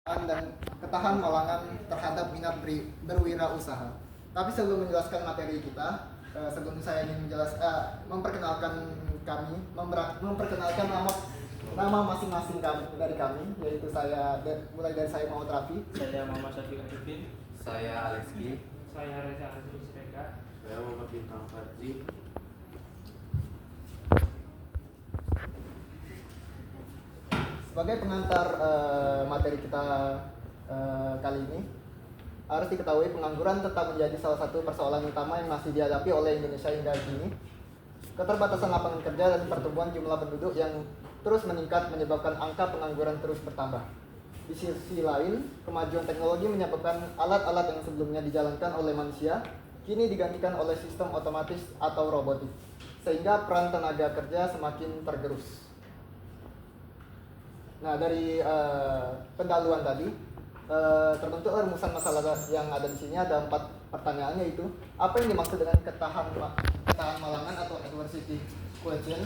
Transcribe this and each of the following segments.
dan ketahan malangan terhadap minat berwirausaha. Tapi sebelum menjelaskan materi kita, sebelum saya ingin memperkenalkan memperkenalkan nama masing-masing dari kami, yaitu mulai dari saya Muhammad Rafi, saya Muhammad Syafiq Arifin, saya Alexki, saya Reza Azrul Srega, saya Muhammad Bintang Fadzi. Sebagai pengantar materi kita kali ini, harus diketahui pengangguran tetap menjadi salah satu persoalan utama yang masih dihadapi oleh Indonesia hingga kini. Keterbatasan lapangan kerja dan pertumbuhan jumlah penduduk yang terus meningkat menyebabkan angka pengangguran terus bertambah. Di sisi lain, kemajuan teknologi menyebabkan alat-alat yang sebelumnya dijalankan oleh manusia kini digantikan oleh sistem otomatis atau robotik, sehingga peran tenaga kerja semakin tergerus. Nah, dari pendahuluan tadi terbentuk rumusan masalah yang ada di sini. Ada 4 pertanyaan, yaitu apa yang dimaksud dengan ketahan malangan atau adversity question,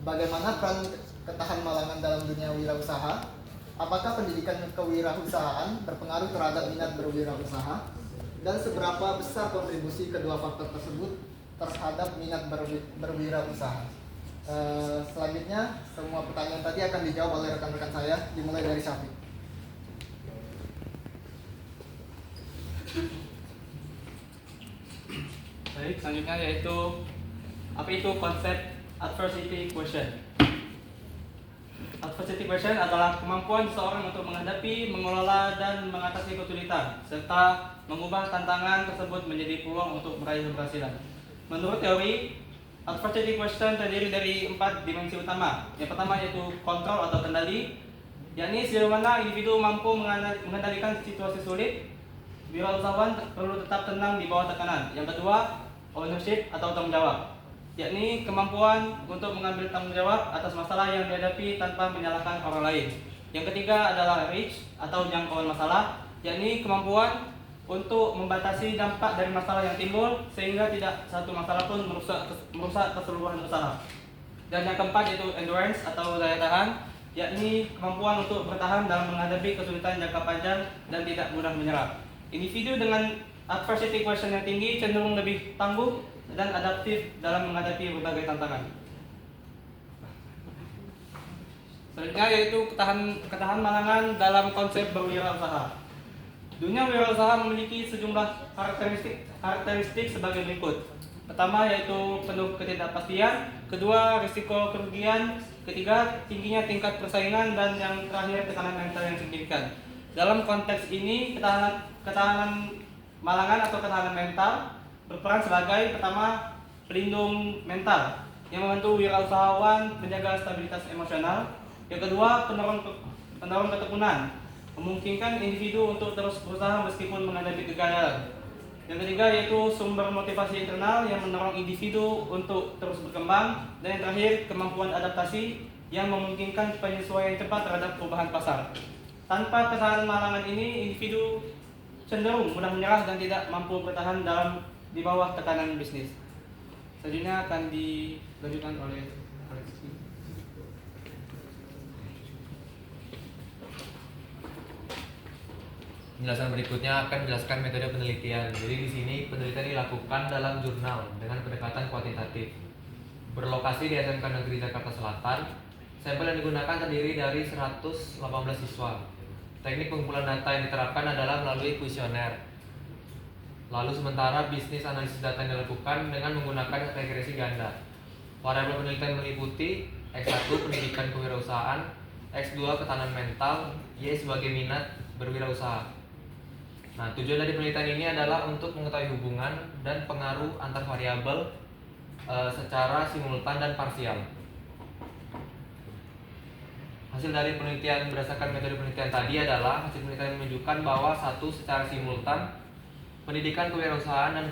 bagaimana peran ketahan malangan dalam dunia wirausaha, apakah pendidikan kewirausahaan berpengaruh terhadap minat berwirausaha, dan seberapa besar kontribusi kedua faktor tersebut terhadap minat berwirausaha. Selanjutnya semua pertanyaan tadi akan dijawab oleh rekan-rekan saya, dimulai dari Syafiq. Baik, selanjutnya yaitu apa itu konsep adversity question. Adversity question adalah kemampuan seseorang untuk menghadapi, mengelola, dan mengatasi kesulitan serta mengubah tantangan tersebut menjadi peluang untuk meraih keberhasilan. Menurut teori, adversity question terdiri dari 4 dimensi utama. Yang pertama yaitu kontrol atau kendali, yakni sejauh mana individu mampu mengendalikan situasi sulit. Wirausahawan perlu tetap tenang di bawah tekanan. Yang kedua, ownership atau tanggung jawab, yakni kemampuan untuk mengambil tanggung jawab atas masalah yang dihadapi tanpa menyalahkan orang lain. Yang ketiga adalah reach atau jangkauan masalah, yakni kemampuan untuk membatasi dampak dari masalah yang timbul sehingga tidak satu masalah pun merusak keseluruhan usaha. Dan yang keempat yaitu endurance atau daya tahan, yakni kemampuan untuk bertahan dalam menghadapi kesulitan jangka panjang dan tidak mudah menyerah. Individu dengan adversity question yang tinggi cenderung lebih tangguh dan adaptif dalam menghadapi berbagai tantangan. Selanjutnya yaitu ketahan malangan dalam konsep berwirausaha. Dunia wirausaha memiliki sejumlah karakteristik sebagai berikut. Pertama yaitu penuh ketidakpastian, kedua risiko kerugian, ketiga tingginya tingkat persaingan, dan yang terakhir tekanan mental yang signifikan. Dalam konteks ini, ketahanan malangan atau ketahanan mental berperan sebagai pertama pelindung mental yang membantu wirausahawan menjaga stabilitas emosional. Yang kedua, pendorong ketekunan, memungkinkan individu untuk terus berusaha meskipun menghadapi kegagalan. Yang ketiga yaitu sumber motivasi internal yang mendorong individu untuk terus berkembang. Dan yang terakhir, kemampuan adaptasi yang memungkinkan penyesuaian cepat terhadap perubahan pasar. Tanpa ketahanan malangan ini, individu cenderung mudah menyerah dan tidak mampu bertahan di bawah tekanan bisnis. Selanjutnya akan dilanjutkan oleh Alexki. Penjelasan berikutnya akan menjelaskan metode penelitian. Jadi di sini penelitian dilakukan dalam jurnal dengan pendekatan kuantitatif. Berlokasi di SMK Negeri Jakarta Selatan, sampel yang digunakan terdiri dari 118 siswa. Teknik pengumpulan data yang diterapkan adalah melalui kuesioner. Lalu sementara bisnis analisis data yang dilakukan dengan menggunakan regresi ganda. Variabel penelitian meliputi X1 pendidikan kewirausahaan, X2 ketahanan mental, Y sebagai minat berwirausaha. Nah, tujuan dari penelitian ini adalah untuk mengetahui hubungan dan pengaruh antar variabel secara simultan dan parsial. Hasil dari penelitian berdasarkan metode penelitian tadi adalah hasil penelitian menunjukkan bahwa satu, secara simultan pendidikan kewirausahaan dan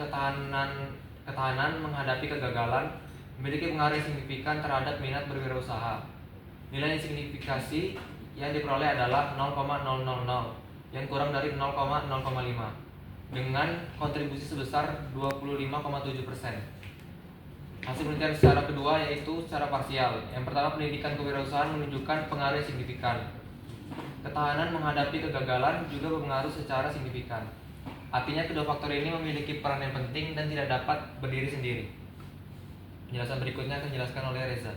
ketahanan menghadapi kegagalan memiliki pengaruh yang signifikan terhadap minat berwirausaha. Nilai signifikasi yang diperoleh adalah 0,000 yang kurang dari 0,05 dengan kontribusi sebesar 25,7%. Hasil penelitian secara kedua yaitu secara parsial. Yang pertama, pendidikan kewirausahaan menunjukkan pengaruh yang signifikan. Ketahanan menghadapi kegagalan juga berpengaruh secara signifikan. Artinya kedua faktor ini memiliki peran yang penting dan tidak dapat berdiri sendiri. Penjelasan berikutnya akan dijelaskan oleh Reza.